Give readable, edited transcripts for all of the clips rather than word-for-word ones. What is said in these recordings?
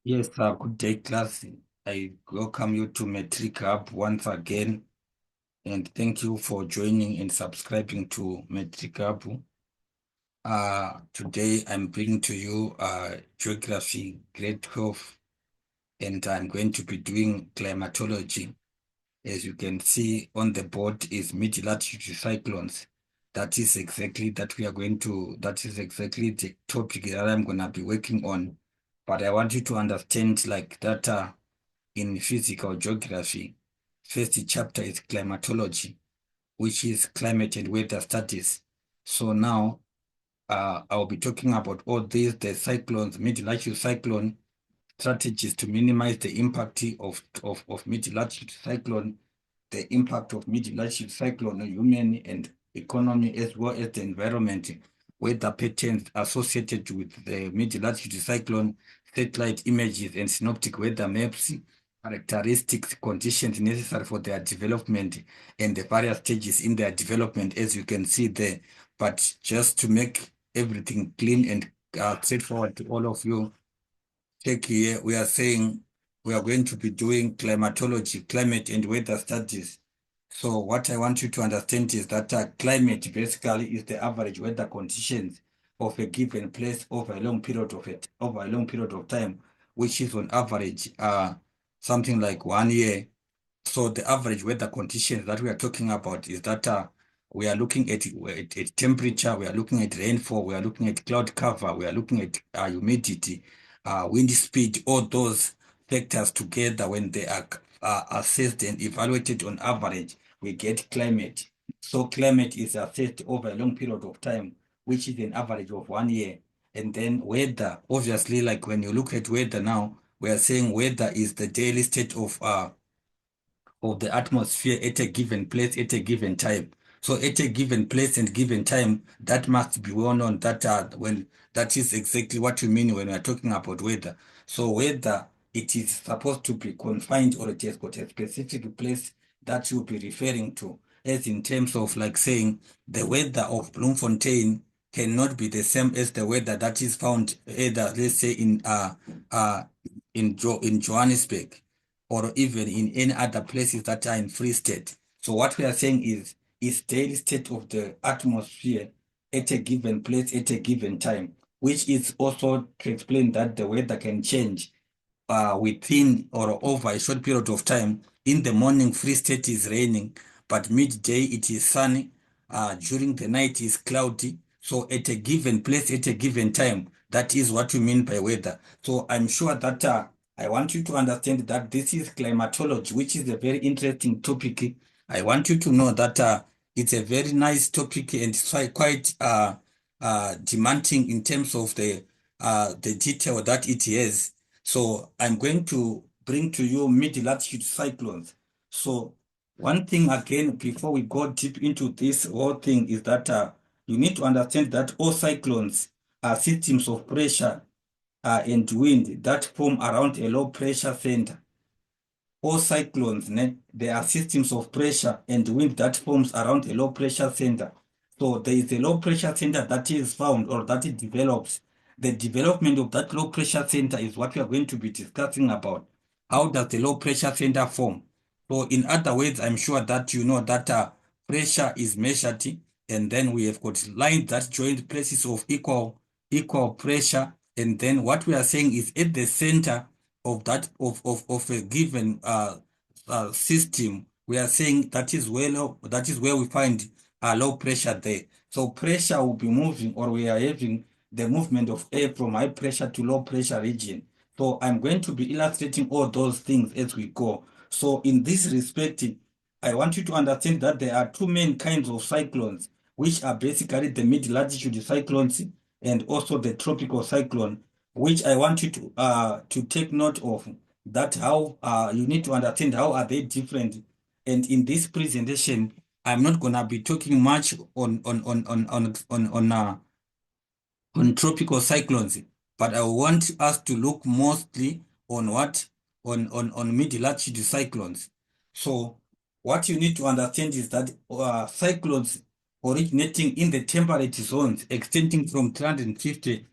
Yes, good day, class. I welcome you to Metric Hub once again, and thank you for joining and subscribing to Metric Hub. Today I'm bringing to you Geography Grade 12, and I'm going to be doing climatology. As you can see on the board is mid-latitude cyclones. That is exactly the topic that I'm gonna be working on. But I want you to understand like that. In physical geography. First chapter is climatology, which is climate and weather studies. So now I'll be talking about all these, the cyclones, mid-latitude cyclone strategies to minimize the impact of mid-latitude cyclone, the impact of mid-latitude cyclone on human and economy as well as the environment, weather patterns associated with the mid-latitude cyclone, satellite images and synoptic weather maps, characteristics, conditions necessary for their development, and the various stages in their development, as you can see there. But just to make everything clean and straightforward to all of you, check here, we are saying we are going to be doing climatology, climate and weather studies. So what I want you to understand is that climate basically is the average weather conditions of a given place over a long period over a long period of time, which is on average something like 1 year. So the average weather conditions that we are talking about is that we are looking at temperature, we are looking at rainfall, we are looking at cloud cover, we are looking at humidity, wind speed, all those factors together when they are assessed and evaluated on average, we get climate. So climate is assessed over a long period of time, which is an average of 1 year. And then weather, obviously, like when you look at weather now, we are saying weather is the daily state of the atmosphere at a given place at a given time. So at a given place and given time, that must be well known that when that is exactly what you mean when we are talking about weather. So whether it is supposed to be confined or it has got a specific place that you'll be referring to, as in terms of like saying the weather of Bloemfontein cannot be the same as the weather that is found either let's say uh in Johannesburg or even in any other places that are in Free State. So what we are saying is daily state of the atmosphere at a given place at a given time, which is also to explain that the weather can change within or over a short period of time. In the morning, Free State is raining, but midday it is sunny. During the night is cloudy. So at a given place, at a given time, that is what we mean by weather. So I'm sure that I want you to understand that this is climatology, which is a very interesting topic. I want you to know that it's a very nice topic and it's quite demanding in terms of the detail that it has. So I'm going to bring to you mid-latitude cyclones. So one thing again, before we go deep into this whole thing, is that you need to understand that all cyclones are systems of pressure and wind that form around a low pressure center. All cyclones, they are systems of pressure and wind that forms around a low pressure center. So there is a low pressure center that is found or that it develops. The development of that low pressure center is what we are going to be discussing about. How does the low pressure center form? So in other words, I'm sure that you know that pressure is measured, and then we have got lines that join places of equal pressure. And then what we are saying is at the center of of a given system, we are saying that is where we find low pressure there. So pressure will be moving, or we are having the movement of air from high pressure to low pressure region. So I'm going to be illustrating all those things as we go. So in this respect, I want you to understand that there are two main kinds of cyclones, which are basically the mid-latitude cyclones and also the tropical cyclone, which I want you to take note of that how you need to understand how are they different. And in this presentation, I'm not gonna be talking much on tropical cyclones, but I want us to look mostly on what on mid-latitude cyclones. So what you need to understand is that cyclones originating in the temperate zones extending from 350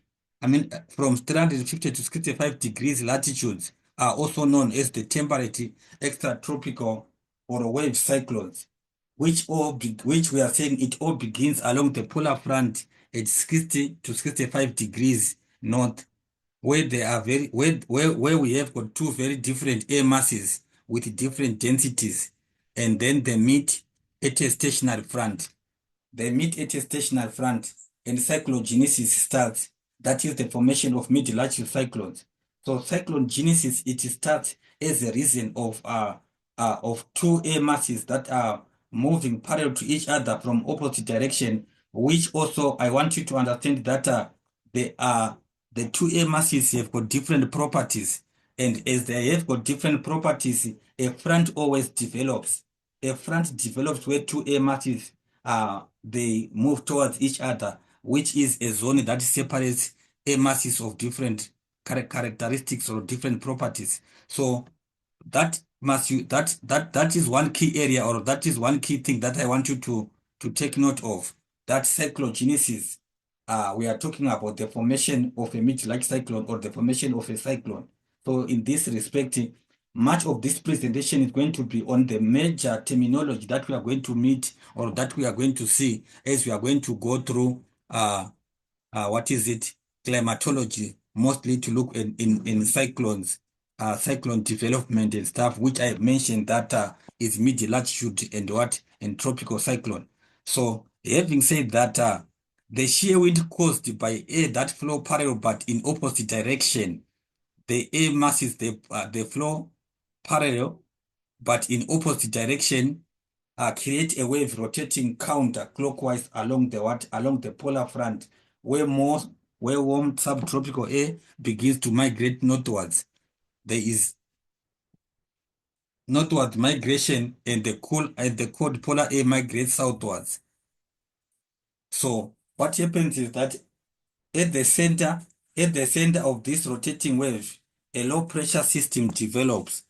from 350 to 65 degrees latitudes are also known as the temperate extratropical or wave cyclones, which we are saying it all begins along the polar front at 60 to 65 degrees north, where they are where we have got two very different air masses with different densities, and then they meet at a stationary front. They meet at a stationary front, and cyclogenesis starts. That is the formation of mid-latitude cyclones. So cyclone genesis, it starts as a reason of two air masses that are moving parallel to each other from opposite direction, which also I want you to understand that they are the two air masses have got different properties, and as they have got different properties, a front always develops. A front develops where two air masses they move towards each other, which is a zone that separates air masses of different characteristics or different properties. So that is one key area, or that is one key thing that I want you to take note of. That cyclogenesis, we are talking about the formation of a mid-large cyclone or the formation of a cyclone. So in this respect, much of this presentation is going to be on the major terminology that we are going to meet or that we are going to see as we are going to go through what is it, climatology, mostly to look in cyclones, cyclone development and stuff, which I mentioned that is mid-latitude and what, and tropical cyclone. So having said that, the shear wind caused by air that flow parallel but in opposite direction, the air masses, they flow parallel but in opposite direction, create a wave rotating counterclockwise along the what, along the polar front, where warm subtropical air begins to migrate northwards. There is northward migration, and the cold polar air migrates southwards. So what happens is that at the center, at the center of this rotating wave, a low pressure system develops,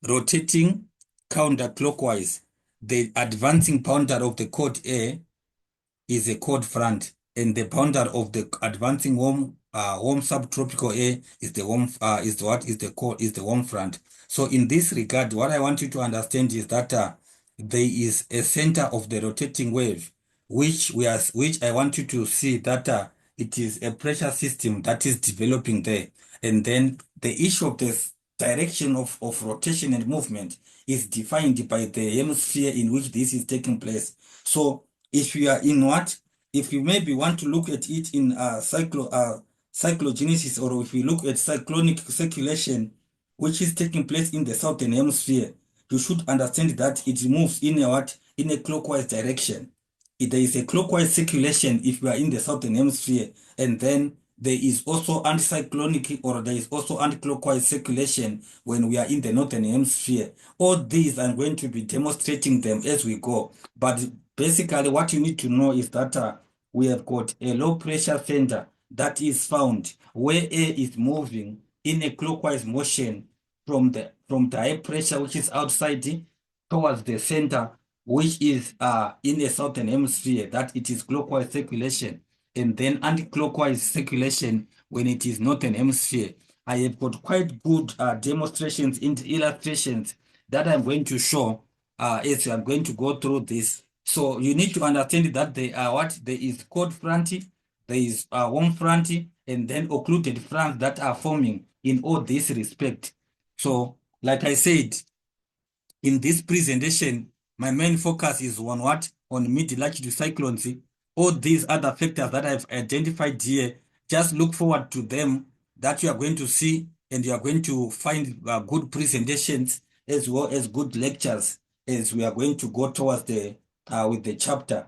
rotating counterclockwise. The advancing boundary of the cold air is a cold front, and the boundary of the advancing warm subtropical air is the warm is the warm front. So in this regard, what I want you to understand is that there is a center of the rotating wave, which I want you to see that it is a pressure system that is developing there, and then the issue of the direction of rotation and movement is defined by the hemisphere in which this is taking place. So if you are in what, if you maybe want to look at it in cyclogenesis, or if you look at cyclonic circulation, which is taking place in the southern hemisphere, you should understand that it moves in a what, in a clockwise direction. If there is a clockwise circulation if you are in the southern hemisphere, and then there is also anticyclonic, or there is also anti-clockwise circulation when we are in the northern hemisphere. All these I'm going to be demonstrating them as we go. But basically what you need to know is that we have got a low pressure center that is found where air is moving in a clockwise motion from the high pressure which is outside towards the center, which is in the southern hemisphere, that it is clockwise circulation, and then anti-clockwise circulation when it is northern hemisphere. I have got quite good demonstrations into illustrations that I'm going to show as I'm going to go through this. So you need to understand that there are what, there is cold front, there is warm front, and then occluded fronts that are forming in all this respect. So like I said, in this presentation, my main focus is on what? On mid-latitude cyclones. All these other factors that I've identified here, just look forward to them, that you are going to see, and you are going to find good presentations as well as good lectures as we are going to go towards the with the chapter.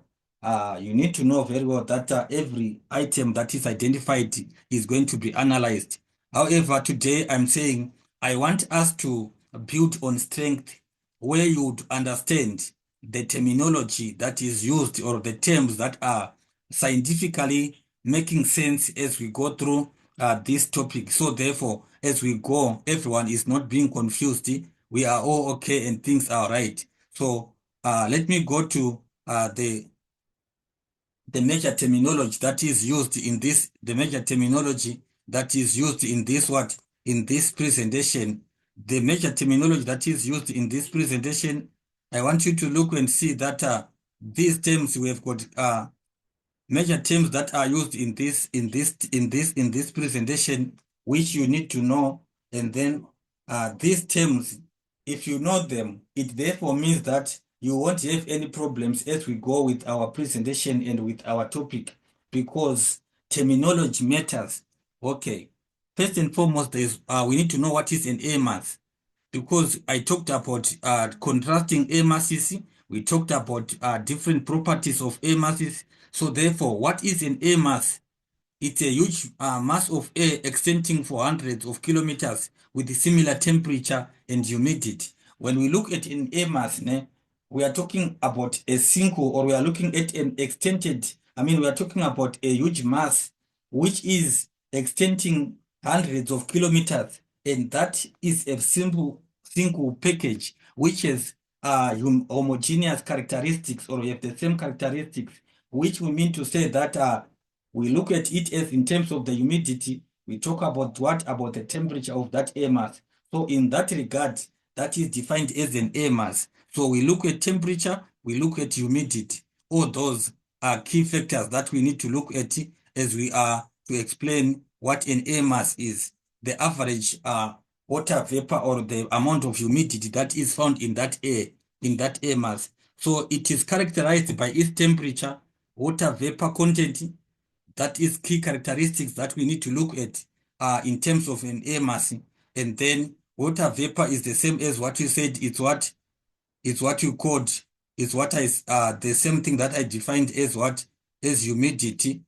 You need to know very well that every item that is identified is going to be analyzed. However, today I'm saying I want us to build on strength, where you would understand the terminology that is used, or the terms that are scientifically making sense as we go through this topic. So therefore, as we go, everyone is not being confused. We are all okay and things are right. So let me go to the the major terminology that is used in this, the major terminology that is used in this what? In this presentation, the major terminology that is used in this presentation, I want you to look and see that these terms we have got major terms that are used in this presentation, which you need to know. And then these terms, if you know them, it therefore means that you won't have any problems as we go with our presentation and with our topic, because terminology matters. Okay, first and foremost, we need to know what is an air mass, because I talked about contrasting air masses. We talked about different properties of air masses. So therefore, what is an air mass? It's a huge mass of air extending for hundreds of kilometers with similar temperature and humidity. When we look at an air mass, we are talking about a single, or we are looking at an extended, we are talking about a huge mass which is extending hundreds of kilometers, and that is a simple single package which has homogeneous characteristics, or we have the same characteristics, which we mean to say that we look at it as in terms of the humidity. We talk about what? About the temperature of that air mass. So in that regard, that is defined as an air mass. So we look at temperature, we look at humidity. All those are key factors that we need to look at as we are to explain what an air mass is. The average water vapor, or the amount of humidity that is found in that air mass. So it is characterized by its temperature, water vapor content. That is key characteristics that we need to look at in terms of an air mass. And then water vapor is the same as what you said. It's what you called, it's what I the same thing that I defined as what? As humidity.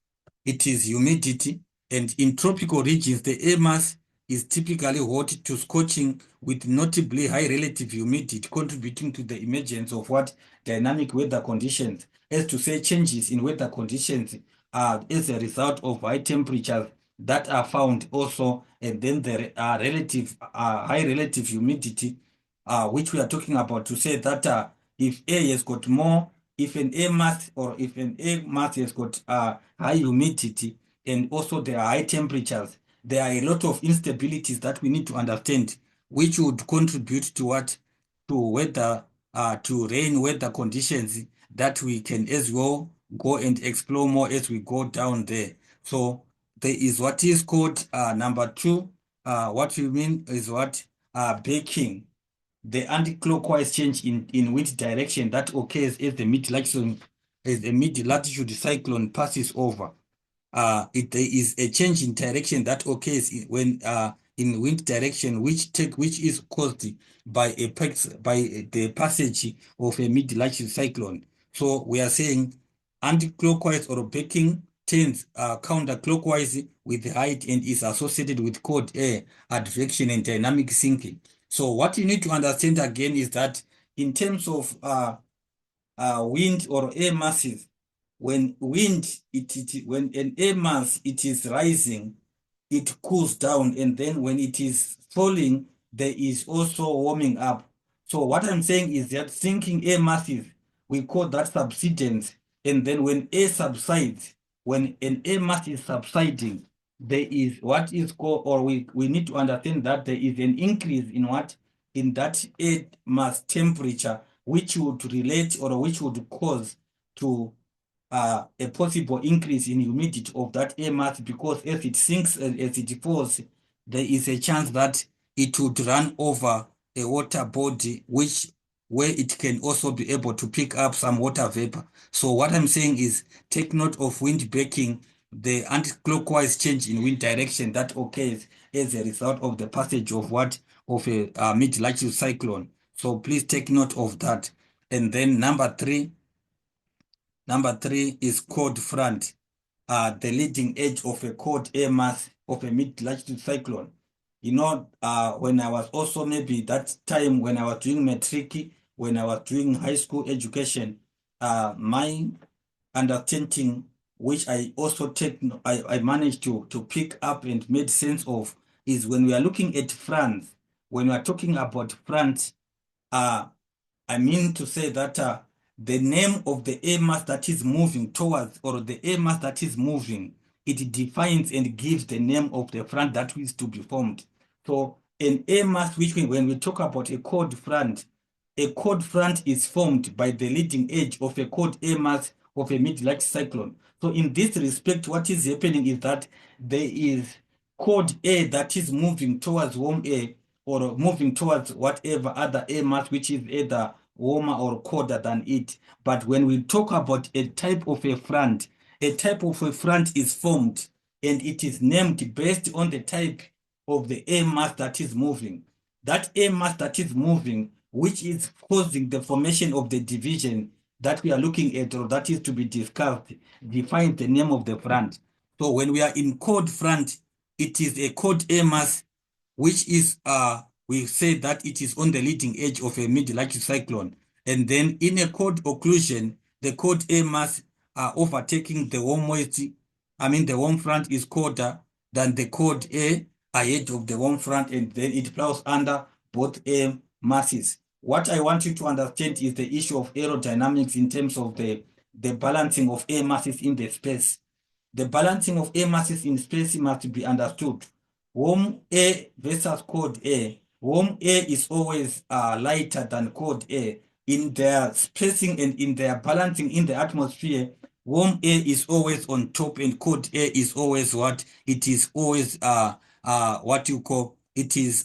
It is humidity. And in tropical regions, the air mass is typically hot to scorching with notably high relative humidity, contributing to the emergence of what? Dynamic weather conditions. As to say, changes in weather conditions as a result of high temperatures that are found also, and then the relative high relative humidity, which we are talking about, to say that if air has got more, if an air mass, or if an air mass has got high humidity, and also there are high temperatures, there are a lot of instabilities that we need to understand, which would contribute to what? To weather, to rain weather conditions that we can as well go and explore more as we go down there. So there is what is called number two. What we mean is what? Baking, the anti-clockwise change in wind direction that occurs as the mid-latitude cyclone passes over. There is a change in direction that occurs when in wind direction, which is caused by the passage of a mid-latitude cyclone. So we are saying anti-clockwise or baking turns counterclockwise with height and is associated with cold air advection and dynamic sinking. So what you need to understand again is that in terms of wind or air masses, when when an air mass it is rising, it cools down, and then when it is falling, there is also warming up. So what I'm saying is that sinking air masses, we call that subsidence. And then when air subsides, when an air mass is subsiding, there is what is called, or we need to understand that there is an increase in what? In that air mass temperature, which would relate, or which would cause to a possible increase in humidity of that air mass, because as it sinks and as it falls, there is a chance that it would run over a water body, where it can also be able to pick up some water vapor. So what I'm saying is, take note of wind breaking, the anti-clockwise change in wind direction that occurs as a result of the passage of what? Of a mid-latitude cyclone. So please take note of that. And then number three is cold front, the leading edge of a cold air mass of a mid-latitude cyclone. When I was also, maybe that time when I was doing matric, when I was doing high school education, my understanding, which I also I managed to pick up and made sense of, is when we are looking at France, when we are talking about France, I mean to say that the name of the air mass that is moving towards, or the air mass that is moving, it defines and gives the name of the front that is to be formed. So an air mass, which when we talk about a cold front, a cold front is formed by the leading edge of a cold air mass of a mid-large cyclone. So in this respect, what is happening is that there is cold air that is moving towards warm air, or moving towards whatever other air mass which is either warmer or colder than it. But when we talk about a type of a front is formed, and it is named based on the type of the air mass that is moving. That air mass that is moving, which is causing the formation of the division that we are looking at, or that is to be discussed, defines the name of the front. So when we are in cold front, it is a cold air mass, which is we say that it is on the leading edge of a mid-large cyclone. And then in a cold occlusion, the cold air mass are overtaking the warm moiety. I mean, the warm front is colder than the cold air ahead of the warm front, and then it plows under both air masses. What I want you to understand is the issue of aerodynamics in terms of the balancing of air masses in the space. The balancing of air masses in space must be understood. Warm air versus cold air. Warm air is always lighter than cold air. In their spacing and in their balancing in the atmosphere, warm air is always on top, and cold air is always what? It is always what you call, it is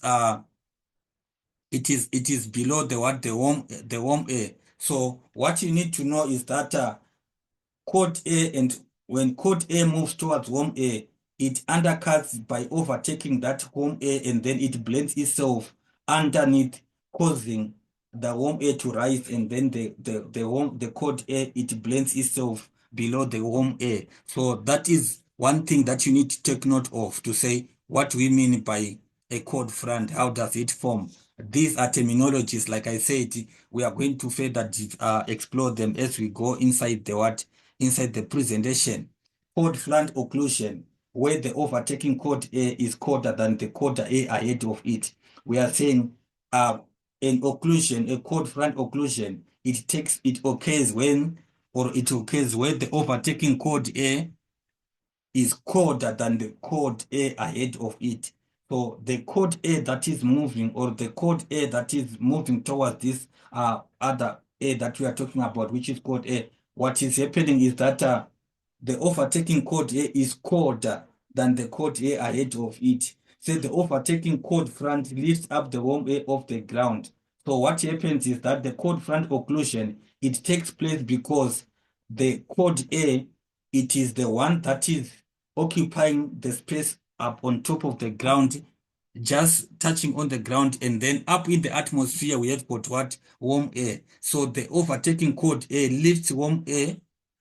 below the warm air. So what you need to know is that cold air, and when cold air moves towards warm air, it undercuts by overtaking that warm air, and then it blends itself underneath, causing the warm air to rise, and then the cold air, it blends itself below the warm air. So that is one thing that you need to take note of, to say what we mean by a cold front. How does it form? These are terminologies. Like I said, we are going to further explore them as we go inside the presentation. Cold front occlusion, where the overtaking cold air is colder than the colder air ahead of it. We are saying an occlusion, a cold front occlusion, it occurs when the overtaking cold air is colder than the cold air ahead of it. So the cold air that is moving, or the cold air that is moving towards this other air that we are talking about, which is cold air, what is happening is that the overtaking cold air is colder than the cold air ahead of it. So the overtaking cold front lifts up the warm air off the ground. So what happens is that the cold front occlusion, it takes place because the cold air, it is the one that is occupying the space up on top of the ground, just touching on the ground, and then up in the atmosphere we have got what? Warm air. So the overtaking cold air lifts warm air.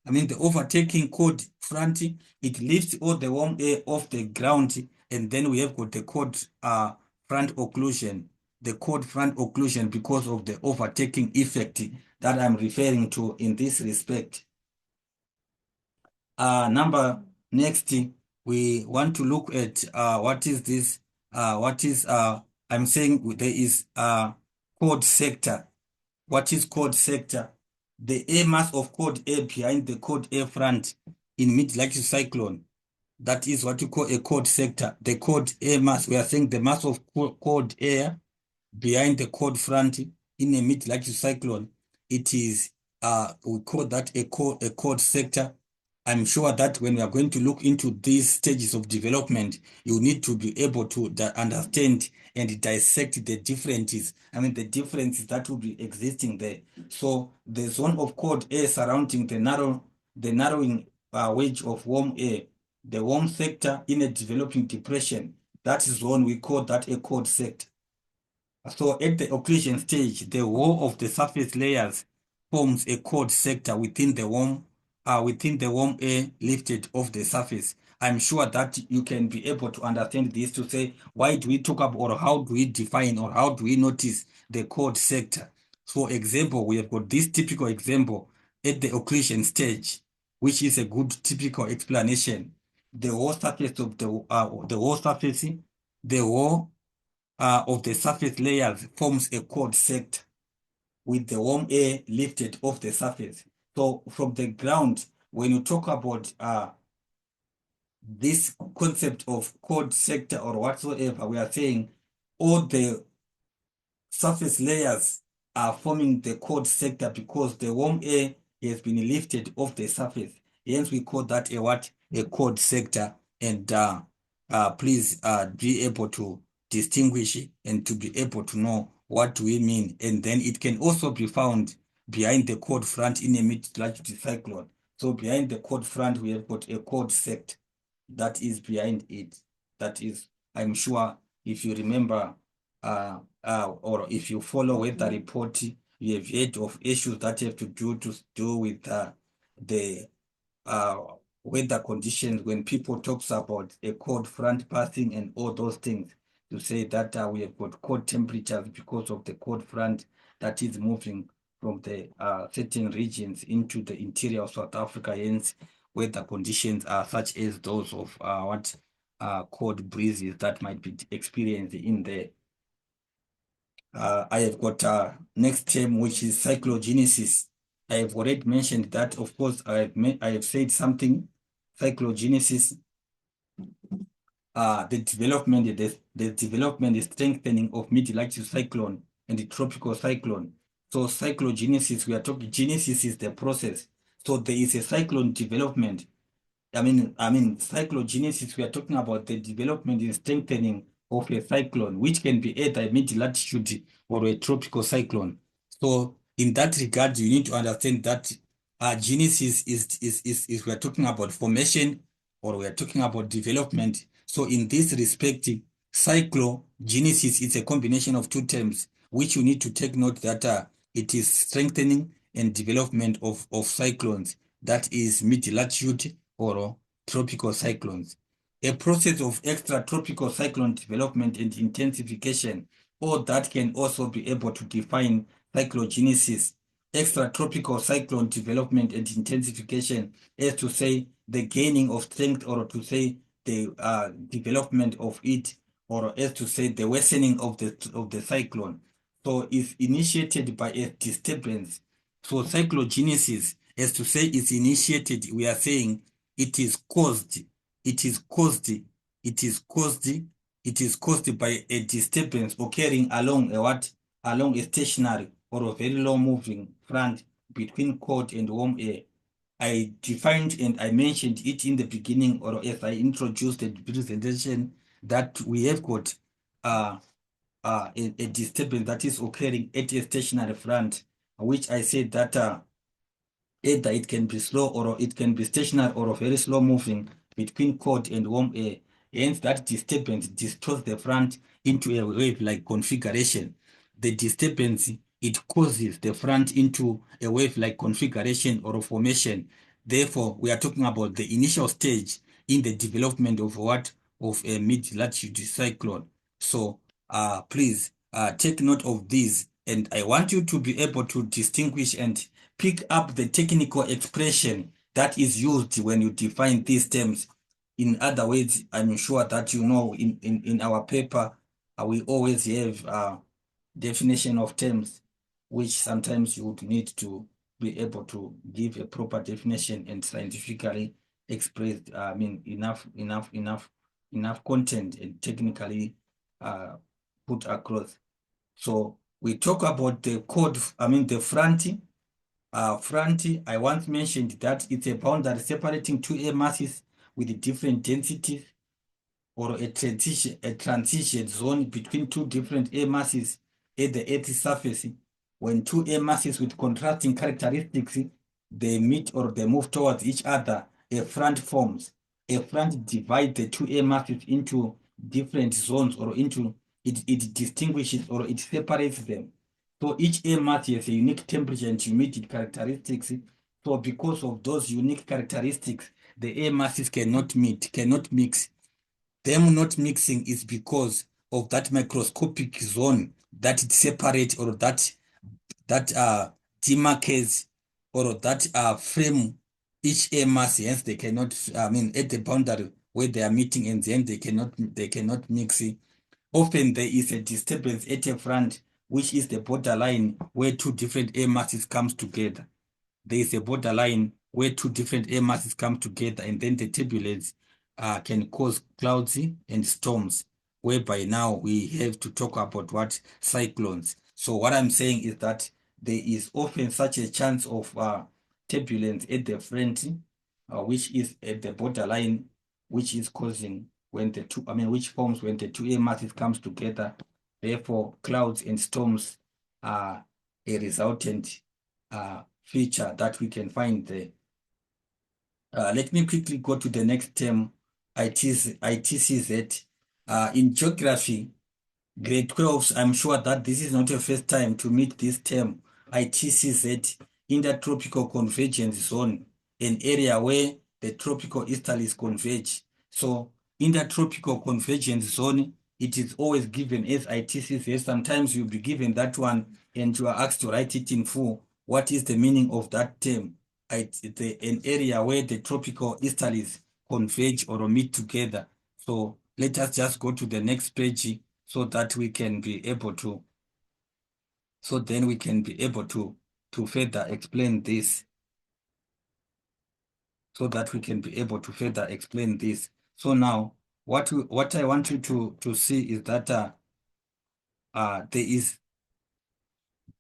I mean, the overtaking cold front, it lifts all the warm air off the ground, and then we have got the cold front occlusion. The cold front occlusion, because of the overtaking effect that I'm referring to in this respect. Next, we want to look at what is this? I'm saying there is cold sector. What is cold sector? The air mass of cold air behind the cold air front in mid-latitude cyclone. That is what you call a cold sector. The cold air mass, we are saying the mass of cold air behind the cold front in a mid-latitude cyclone. It is, we call that a cold sector. I'm sure that when we are going to look into these stages of development, you need to be able to understand and dissect the differences. I mean, the differences that will be existing there. So the zone of cold air surrounding the narrowing wedge of warm air, the warm sector in a developing depression, that is zone, we call that a cold sector. So at the occlusion stage, the whole of the surface layers forms a cold sector within the warm air lifted off the surface. I'm sure that you can be able to understand this, to say, why do we talk about, or how do we define, or how do we notice the cold sector? For example, we have got this typical example at the occlusion stage, which is a good typical explanation. The whole surface of the whole of the surface layers forms a cold sector. with the warm air lifted off the surface. So from the ground, when you talk about this concept of cold sector or whatsoever, we are saying all the surface layers are forming the cold sector because the warm air has been lifted off the surface. Hence, we call that a what? A cold sector. And please be able to distinguish it and to be able to know what we mean. And then it can also be found behind the cold front in a mid-latitude cyclone. So behind the cold front, we have got a cold sector that is behind it. That is, I'm sure if you remember or if you follow weather report, you have heard of issues that have to do with the uh, weather conditions when people talks about a cold front passing and all those things to say that we have got cold temperatures because of the cold front that is moving from the certain regions into the interior of South Africa. Hence, weather conditions are such as those of what cold breezes that might be experienced in there. I have got next term, which is cyclogenesis. I have already mentioned that. Of course, I have said something. Cyclogenesis, the development, the strengthening of mid-latitude cyclone and the tropical cyclone. So cyclogenesis, we are talking. Genesis is the process. So there is a cyclone development. Cyclogenesis, we are talking about the development and strengthening of a cyclone, which can be either a mid-latitude or a tropical cyclone. So in that regard, you need to understand that genesis is we are talking about formation or we are talking about development. So in this respect, cyclogenesis is a combination of two terms, which you need to take note that it is strengthening and development of cyclones, that is mid-latitude or tropical cyclones. A process of extratropical cyclone development and intensification, or that can also be able to define cyclogenesis. Extratropical cyclone development and intensification is to say the gaining of strength, or to say the development of it, or as to say the worsening of the cyclone. So it's initiated by a disturbance. So cyclogenesis, as to say it's initiated, we are saying it is caused, it is caused, it is caused, it is caused by a disturbance occurring along a what? Along a stationary or a very low moving front between cold and warm air. I defined and I mentioned it in the beginning, or as I introduced the presentation, that we have got a disturbance that is occurring at a stationary front, which I said that either it can be slow or it can be stationary or very slow moving between cold and warm air. Hence, that disturbance distorts the front into a wave-like configuration. The disturbance, it causes the front into a wave-like configuration or formation. Therefore, we are talking about the initial stage in the development of what? Of a mid-latitude cyclone. So, please take note of this, and I want you to be able to distinguish and pick up the technical expression that is used when you define these terms. In other words, I'm sure that you know in our paper, we always have definition of terms, which sometimes you would need to be able to give a proper definition and scientifically expressed, enough content and technically put across. So we talk about the code, the fronting. Front, I once mentioned that it's a boundary separating two air masses with different densities, or a transition zone between two different air masses at the Earth's surface. When two air masses with contrasting characteristics, they meet or they move towards each other, a front forms. A front divides the two air masses into different zones, or it distinguishes or it separates them. So each air mass has a unique temperature and humidity characteristics. So because of those unique characteristics, the air masses cannot meet, cannot mix. Them not mixing is because of that microscopic zone that it separates, or that demarcates, or that frame each air mass. Hence they cannot, at the boundary where they are meeting, and then they cannot mix. Often there is a disturbance at a front which is the borderline where two different air masses comes together. There is a borderline where two different air masses come together, and then the turbulence can cause clouds and storms, whereby now we have to talk about what cyclones. So what I'm saying is that there is often such a chance of turbulence at the front, which is at the borderline, which is causing when the two, which forms when the two air masses comes together. Therefore, clouds and storms are a resultant feature that we can find there. Let me quickly go to the next term, ITCZ. In geography, grade 12s, I'm sure that this is not your first time to meet this term, ITCZ, Intertropical Convergence Zone, an area where the tropical easterlies converge. So, Intertropical Convergence Zone, it is always given as ITCZ. Sometimes you'll be given that one and you are asked to write it in full. What is the meaning of that term? An area where the tropical easterlies converge or meet together. So let us just go to the next page so that we can be able to, further explain this. So now, what I want you to see is that there is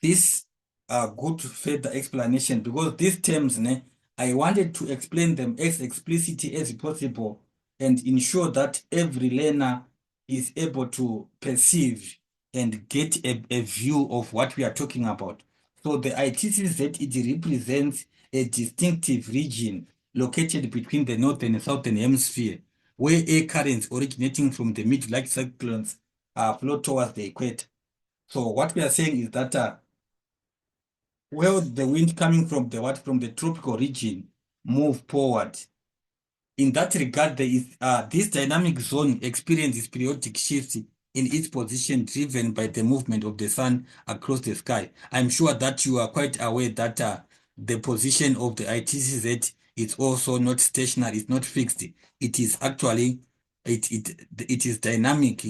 this good further explanation, because these terms, I wanted to explain them as explicitly as possible and ensure that every learner is able to perceive and get a view of what we are talking about. So the ITCZ, it represents a distinctive region located between the northern and southern hemisphere, where air currents originating from the mid like cyclones flow towards the equator. So what we are saying is that well, the wind coming from the tropical region move forward. In that regard, there is this dynamic zone experiences periodic shifts in its position driven by the movement of the sun across the sky. I'm sure that you are quite aware that the position of the ITCZ is also not stationary, it's not fixed. It is actually it is dynamic,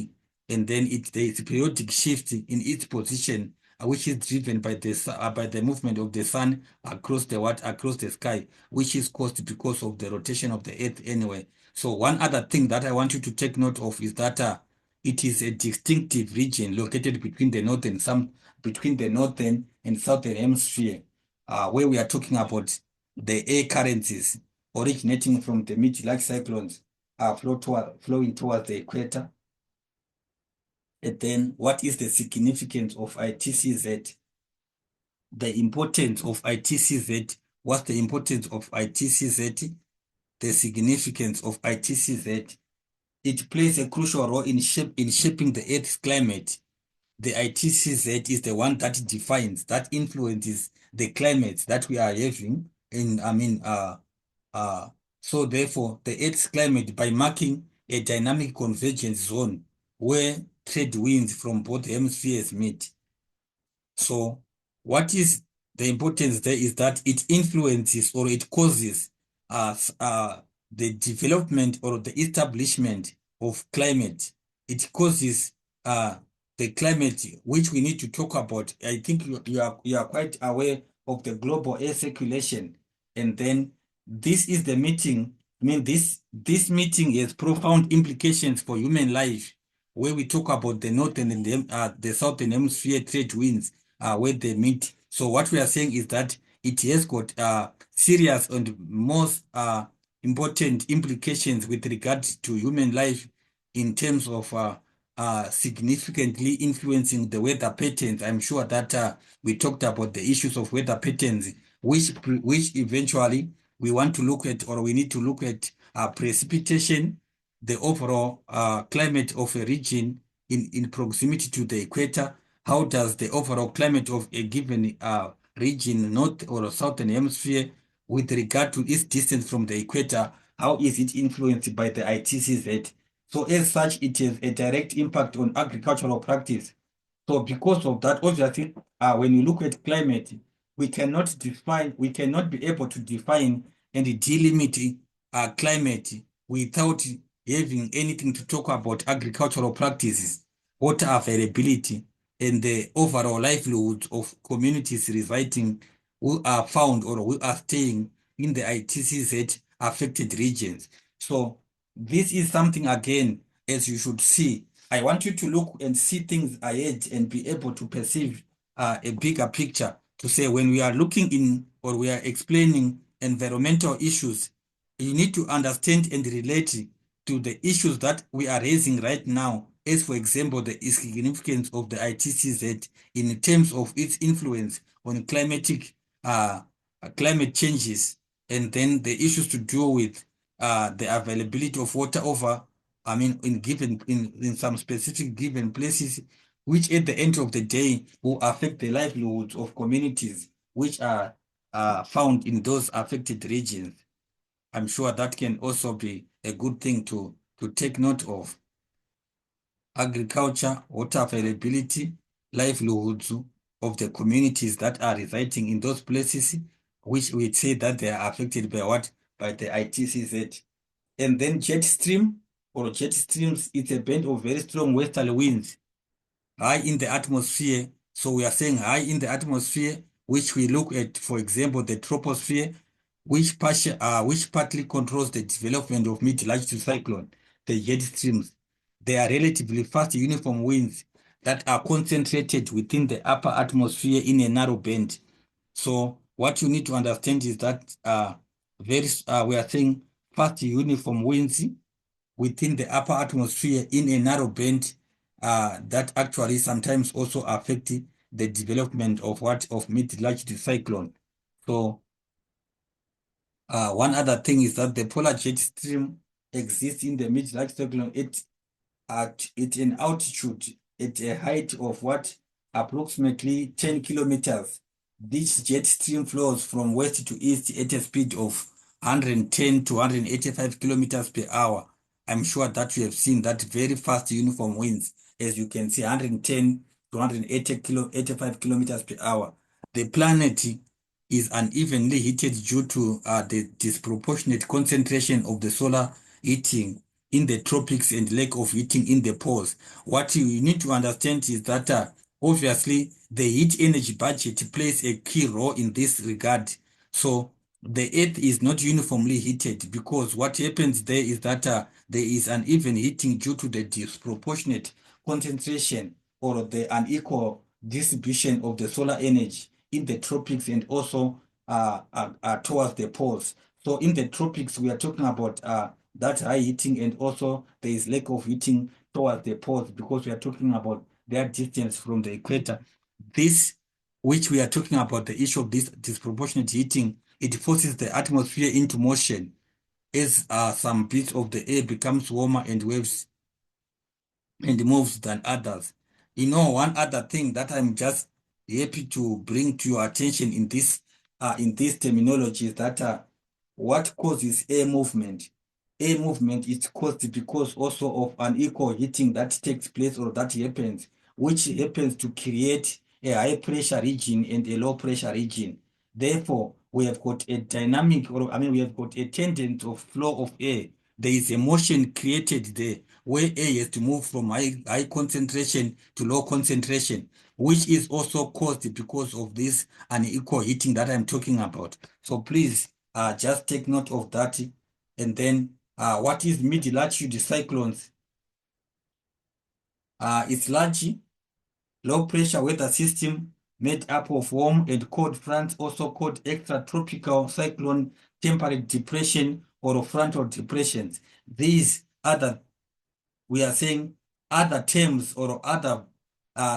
and then there is periodic shift in its position, which is driven by the movement of the sun across the sky, which is caused because of the rotation of the earth anyway. So one other thing that I want you to take note of is that it is a distinctive region located between the northern and southern hemisphere, where we are talking about the air currents originating from the mid-large cyclones flowing towards the equator. And then what is the significance of ITCZ? The importance of ITCZ. What's the importance of ITCZ? The significance of ITCZ. It plays a crucial role in shaping the Earth's climate. The ITCZ is the one that defines, that influences the climate that we are having. So therefore, the Earth's climate, by marking a dynamic convergence zone where trade winds from both hemispheres meet. So what is the importance there is that it influences or it causes the development or the establishment of climate. It causes the climate which we need to talk about. I think you are quite aware of the global air circulation, and then this is the meeting. This meeting has profound implications for human life, where we talk about the northern and the southern hemisphere trade winds where they meet. So what we are saying is that it has got serious and most important implications with regard to human life in terms of significantly influencing the weather patterns. I'm sure that we talked about the issues of weather patterns, which eventually we want to look at, or we need to look at precipitation, the overall climate of a region in proximity to the equator. How does the overall climate of a given region, north or southern hemisphere, with regard to its distance from the equator, how is it influenced by the ITCZ? So as such, it has a direct impact on agricultural practice. So because of that, obviously, when you look at climate, we cannot be able to define and delimit climate without having anything to talk about agricultural practices, water availability, and the overall livelihoods of communities residing who are found or who are staying in the ITCZ affected regions. So this is something, again, as you should see. I want you to look and see things ahead and be able to perceive a bigger picture, to say when we are looking in or we are explaining environmental issues, you need to understand and relate to the issues that we are raising right now, as for example, the significance of the ITCZ in terms of its influence on climate changes, and then the issues to do with the availability of water over, I mean, in some specific given places, which at the end of the day will affect the livelihoods of communities which are found in those affected regions. I'm sure that can also be a good thing to take note of. Agriculture, water availability, livelihoods of the communities that are residing in those places, which we say that they are affected by what? By the ITCZ. And then jet stream or jet streams, it's a band of very strong westerly winds high in the atmosphere. So we are saying high in the atmosphere, which we look at, for example, the troposphere, which partly controls the development of mid-latitude cyclone, the jet streams. They are relatively fast uniform winds that are concentrated within the upper atmosphere in a narrow band. So what you need to understand is that we are saying fast uniform winds within the upper atmosphere in a narrow band that actually sometimes also affect the development of mid-latitude cyclone. So one other thing is that the polar jet stream exists in the mid-latitude cyclone at an altitude at a height of what? Approximately 10 kilometers. This jet stream flows from west to east at a speed of 110 to 185 kilometers per hour. I'm sure that you have seen that very fast uniform winds, as you can see, 110 to 185 kilometers per hour. The planet is unevenly heated due to the disproportionate concentration of the solar heating in the tropics and lack of heating in the poles. What you need to understand is that obviously the heat energy budget plays a key role in this regard. So the earth is not uniformly heated, because what happens there is that there is uneven heating due to the disproportionate concentration or the unequal distribution of the solar energy in the tropics and also towards the poles. So in the tropics, we are talking about that high heating, and also there is lack of heating towards the poles, because we are talking about their distance from the equator. This, which we are talking about, the issue of this disproportionate heating, it forces the atmosphere into motion as some bits of the air becomes warmer and waves and moves than others. One other thing that I'm just happy to bring to your attention in this terminology is that what causes air movement? Air movement is caused because also of unequal heating that takes place or that happens, which happens to create a high pressure region and a low pressure region. Therefore, we have got a dynamic, or I mean, we have got a tendency of flow of air. There is a motion created there where air has to move from high concentration to low concentration, which is also caused because of this unequal heating that I'm talking about. So please just take note of that. And then what is mid-latitude cyclones? It's large, low pressure weather system made up of warm and cold fronts, also called extratropical cyclone, temperate depression, or frontal depressions. These are we are saying other terms or other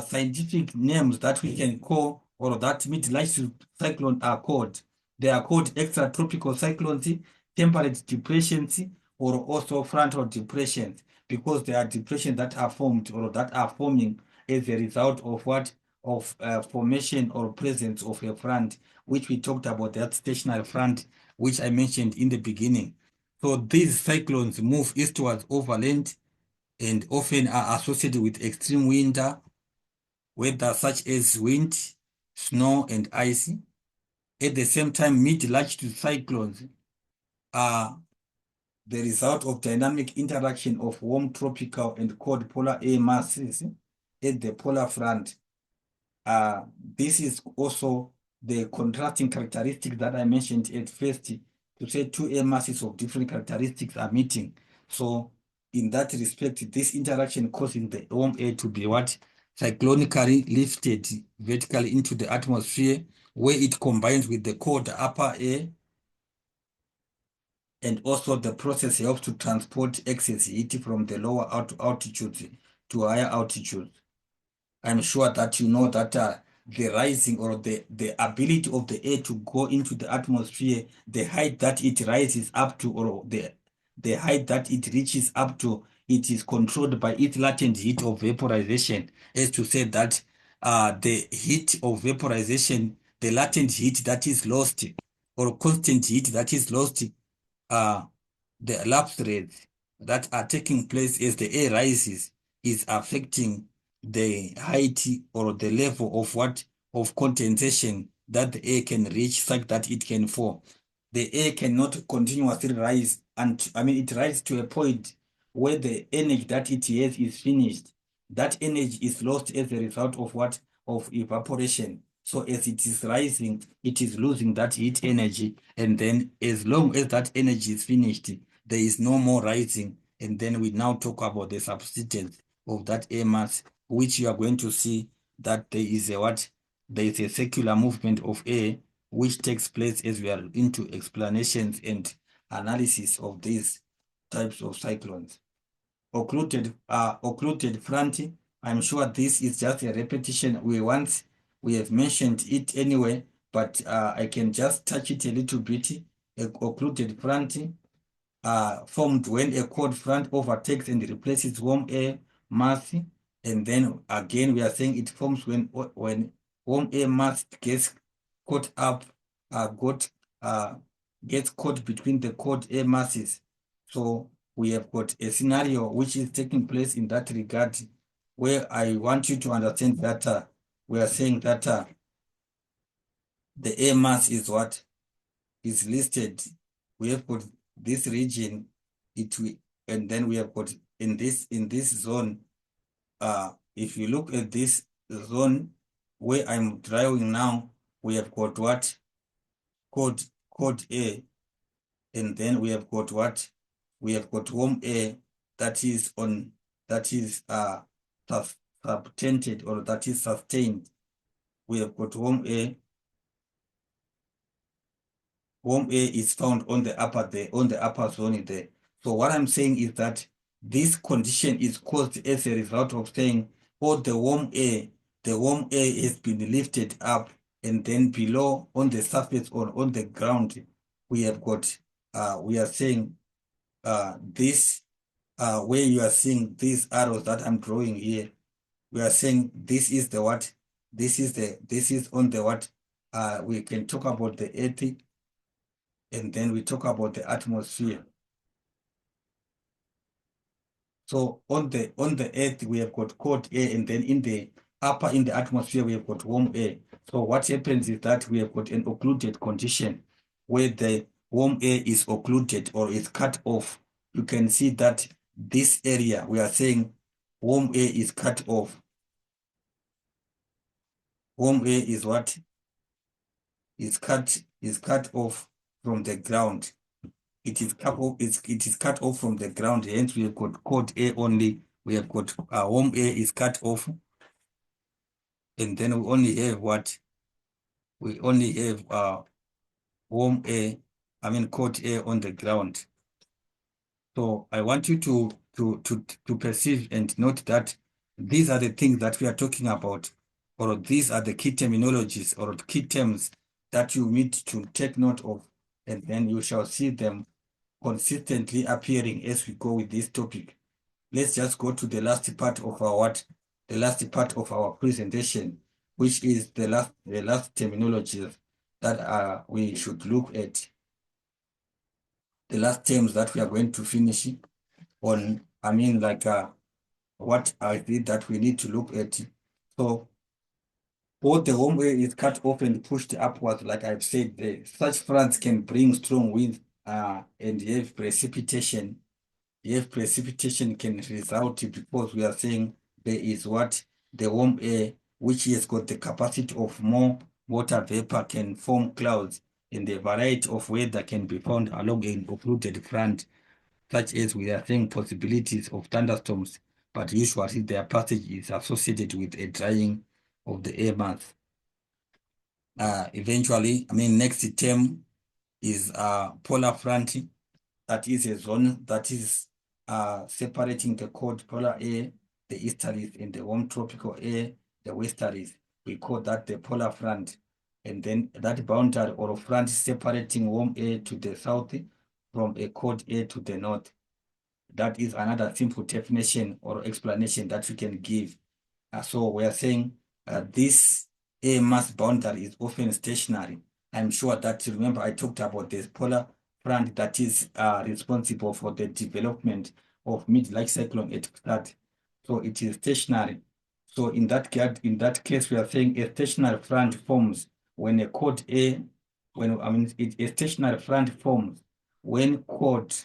scientific names that we can call, or that mid-latitude cyclone are called. They are called extratropical cyclones, temperate depressions, or also frontal depressions, because they are depressions that are formed or that are forming as a result of what? Of formation or presence of a front, which we talked about, that stationary front, which I mentioned in the beginning. So these cyclones move eastwards over land and often are associated with extreme weather such as wind, snow, and ice. At the same time, mid-latitude cyclones are the result of dynamic interaction of warm tropical and cold polar air masses at the polar front. This is also the contrasting characteristic that I mentioned at first, to say two air masses of different characteristics are meeting. So in that respect, this interaction causing the warm air to be what? Cyclonically lifted vertically into the atmosphere, where it combines with the cold upper air, and also the process helps to transport excess heat from the lower altitudes to higher altitudes. I'm sure that you know that the rising, or the ability of the air to go into the atmosphere, the height that it rises up to, or the height that it reaches up to, it is controlled by its latent heat of vaporization. As to say that the heat of vaporization, the latent heat that is lost, or constant heat that is lost, uh, the lapse rates that are taking place as the air rises is affecting the height, or the level of what, of condensation that the air can reach, such that it can fall. The air cannot continuously rise, and I mean it rises to a point where the energy that it has is finished. That energy is lost as a result of what? Of evaporation. So as it is rising, it is losing that heat energy, and then as long as that energy is finished, there is no more rising. And then we now talk about the subsidence of that air mass, which you are going to see that there is a what? There is a circular movement of air which takes place as we are into explanations and analysis of these types of cyclones. Occluded front, I'm sure this is just a repetition. We have mentioned it anyway, but I can just touch it a little bit. Occluded front formed when a cold front overtakes and replaces warm air mass. And then again, we are saying it forms when warm air mass gets caught up, got gets caught between the cold air masses. So we have got a scenario which is taking place in that regard, where I want you to understand that we are saying that the air mass is what is listed. We have got this region, and then we have got in this zone. If you look at this zone where I'm drawing now, we have got what? Cold air, and then we have got what? We have got warm air that is subtented, or that is sustained. We have got warm air. Warm air is found on the upper zone there. So what I'm saying is that this condition is caused as a result of saying, oh, the warm air has been lifted up, and then below on the surface, or on the ground, we have got we are saying this where you are seeing these arrows that I'm drawing here. We are saying this is the what? This is on the what? We can talk about the earth, and then we talk about the atmosphere. So on the earth we have got cold air, and then in the atmosphere we have got warm air. So what happens is that we have got an occluded condition, where the warm air is occluded, or is cut off. You can see that this area, we are saying warm air is cut off. Warm air is what? Is cut off from the ground. It is cut off from the ground. Hence, we have got cold air only. We have got warm air is cut off, and then we only have what? We only have warm air. I mean, cold air on the ground. So I want you to perceive and note that these are the things that we are talking about, or these are the key terminologies, or key terms that you need to take note of, and then you shall see them consistently appearing as we go with this topic. Let's just go to the last part of our the last part of our presentation, which is the last terminologies that we should look at. The last terms that we are going to finish on, I mean, like what are it that we need to look at. So both the warm air is cut off and pushed upwards, like I've said there. Such fronts can bring strong winds and have precipitation. If precipitation can result, because we are saying there is what? The warm air which has got the capacity of more water vapor, can form clouds, and a variety of weather can be found along an occluded front, such as we are seeing possibilities of thunderstorms, but usually their passage is associated with a drying of the air mass. Eventually, next term is polar front. That is a zone that is separating the cold polar air, the easterlies, and the warm tropical air, the westerlies. We call that the polar front. And then that boundary or front separating warm air to the south from a cold air to the north. That is another simple definition or explanation that we can give. So we are saying this air mass boundary is often stationary. I'm sure that, remember, I talked about this polar front that is responsible for the development of mid-large cyclone at start. So it is stationary. So in that case, we are saying a stationary front forms when a cold air, a stationary front forms when cold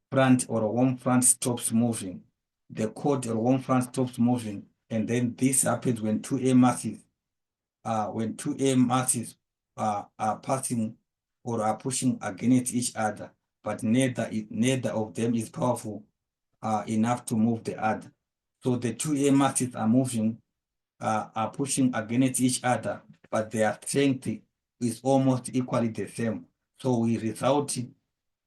front or warm front stops moving. The cold or warm front stops moving, and then this happens when two air masses are passing or are pushing against each other, but neither of them is powerful enough to move the other. So the two air masses are moving, are pushing against each other, but their strength is almost equally the same. So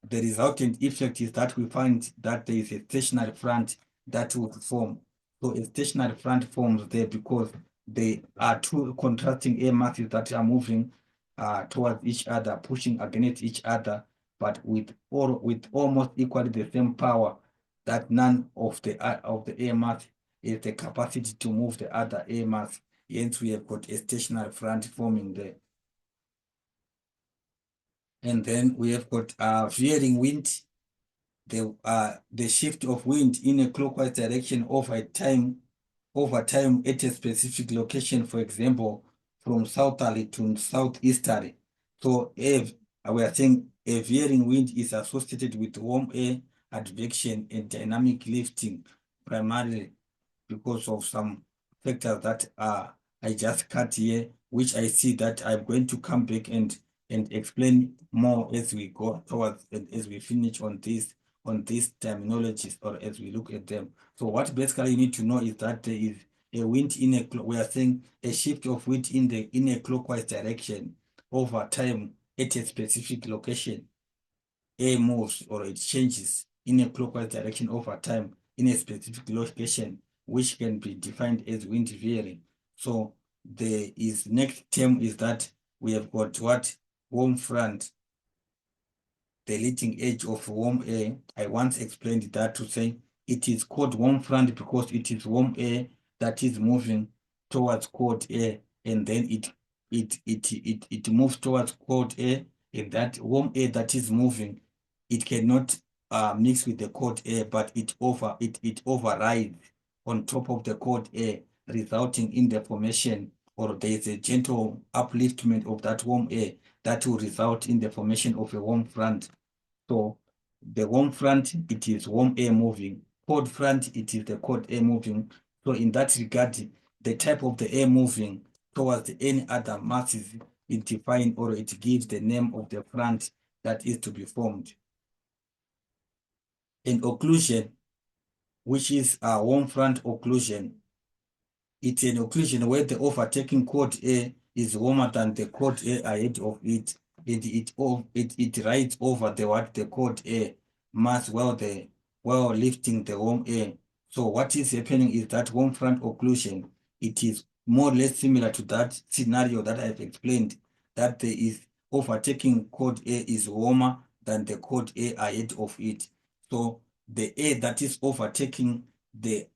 the resultant effect is that we find that there is a stationary front that will form. So a stationary front forms there because they are two contrasting air masses that are moving towards each other, pushing against each other, but with almost equally the same power, that none of the air mass is the capacity to move the other air mass. Hence, we have got a stationary front forming there. And then we have got veering wind, the shift of wind in a clockwise direction over time at a specific location, for example, from southerly to southeasterly. So if we are saying a veering wind is associated with warm air advection and dynamic lifting, primarily because of some factors that I just cut here, which I see that I'm going to come back and explain more as we go towards and as we finish on these terminologies or as we look at them. So what basically you need to know is that there is a wind we are saying a shift of wind in a clockwise direction over time at a specific location. Air moves or it changes in a clockwise direction over time in a specific location, which can be defined as wind veering. So next term is that we have got what? Warm front, the leading edge of warm air. I once explained that to say it is called warm front because it is warm air that is moving towards cold air, and then it moves towards cold air, and that warm air that is moving, it cannot mix with the cold air, but it overrides on top of the cold air, resulting in the formation, or there is a gentle upliftment of that warm air that will result in the formation of a warm front. So the warm front, it is warm air moving. Cold front, it is the cold air moving. So in that regard, the type of the air moving towards any other masses is defined, or it gives the name of the front that is to be formed. An occlusion, which is a warm front occlusion, it's an occlusion where the overtaking cold air is warmer than the cold air ahead of it. It rides over the cold air mass while lifting the warm air. So what is happening is that warm front occlusion, it is more or less similar to that scenario that I've explained, that there is overtaking cold air is warmer than the cold air ahead of it. So the air that is overtaking the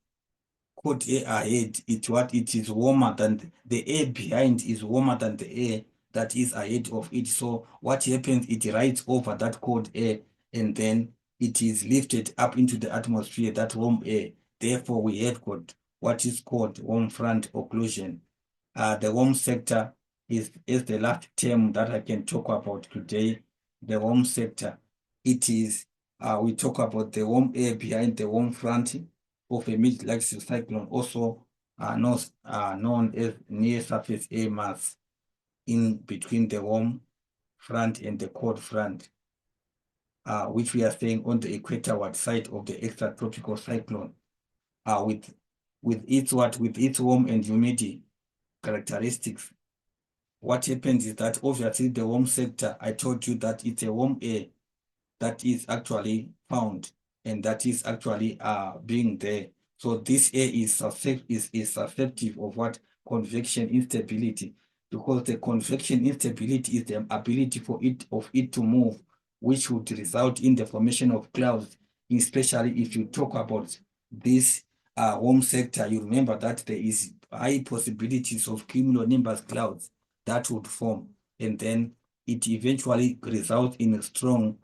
cold air ahead, it is warmer than the air behind is warmer than the air that is ahead of it. So what happens, it rides over that cold air, and then it is lifted up into the atmosphere, that warm air. Therefore, we have got what is called warm front occlusion. The warm sector is the last term that I can talk about today. The warm sector, it is, we talk about the warm air behind the warm front of a mid-latitude cyclone, also known as near surface air mass in between the warm front and the cold front, which we are saying on the equatorward side of the extratropical cyclone, with its warm and humidity characteristics. What happens is that obviously the warm sector, I told you that it's a warm air that is actually found and that is actually being there. So this air is susceptible of what? Convection instability, because the convection instability is the ability for it to move, which would result in the formation of clouds, especially if you talk about this warm sector. You remember that there is high possibilities of cumulonimbus clouds that would form, and then it eventually results in strong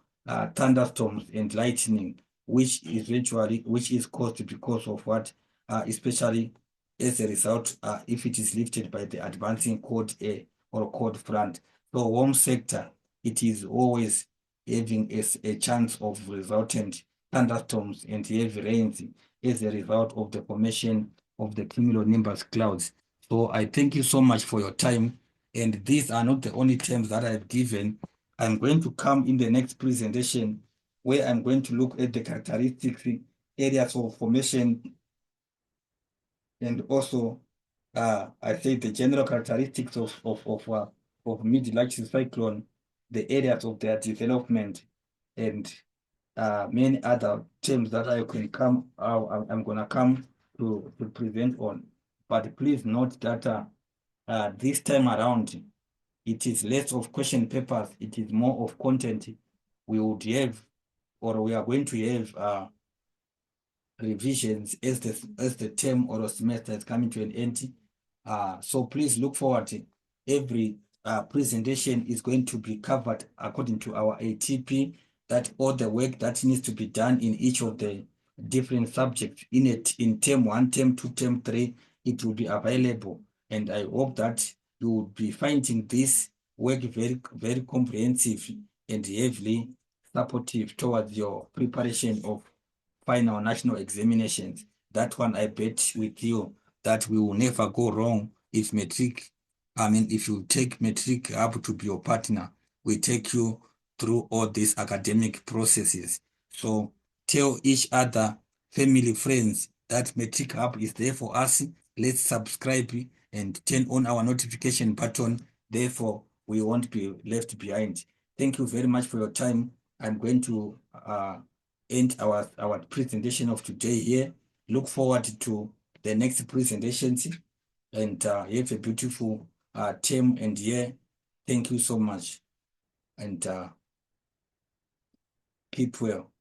thunderstorms and lightning, which is caused because of what, especially as a result, if it is lifted by the advancing cold air or cold front. So warm sector, it is always having a chance of resultant thunderstorms and heavy rains as a result of the formation of the cumulonimbus clouds. So I thank you so much for your time. And these are not the only terms that I've given. I'm going to come in the next presentation where I'm going to look at the characteristics, areas of formation, and also I say the general characteristics of mid-latitude cyclone, the areas of their development, and many other terms that I can come. I'm gonna come to present on. But please note that this time around, it is less of question papers, it is more of content. We would have, or we are going to have revisions as the term or semester is coming to an end. So please look forward to every presentation is going to be covered according to our ATP, that all the work that needs to be done in each of the different subjects in it, in term 1, term 2, term 3, it will be available. And I hope that you will be finding this work very, very comprehensive and heavily supportive towards your preparation of final national examinations. That one, I bet with you that we will never go wrong if if you take metric up to be your partner, we take you through all these academic processes. So tell each other, family, friends, that metric hub is there for us. Let's subscribe and turn on our notification button. Therefore, we won't be left behind. Thank you very much for your time. I'm going to end our presentation of today here. Look forward to the next presentations, and have a beautiful term and year. Thank you so much, and keep well.